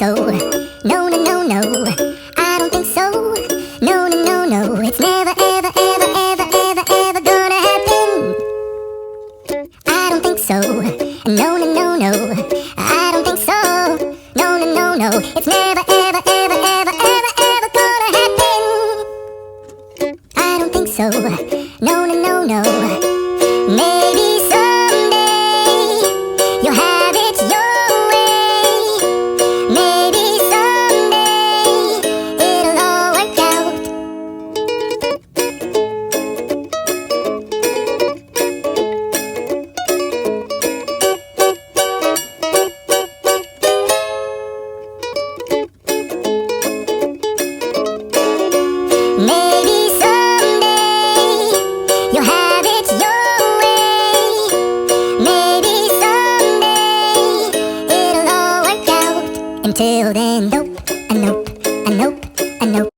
so. No, no, no, no, I don't think so. No, no, no, no, it's never, ever, ever, ever, ever, ever gonna happen. I don't think so. No, no, no, no, I don't think so. No, no, no, no, it's never, ever, ever, ever, ever, ever gonna happen. I don't think so. No, no, no, no. Maybe someday you'll have it your way. Maybe someday it'll all work out. Maybe someday you'll have it your way. Maybe someday it'll all work out. Until then, nope, nope.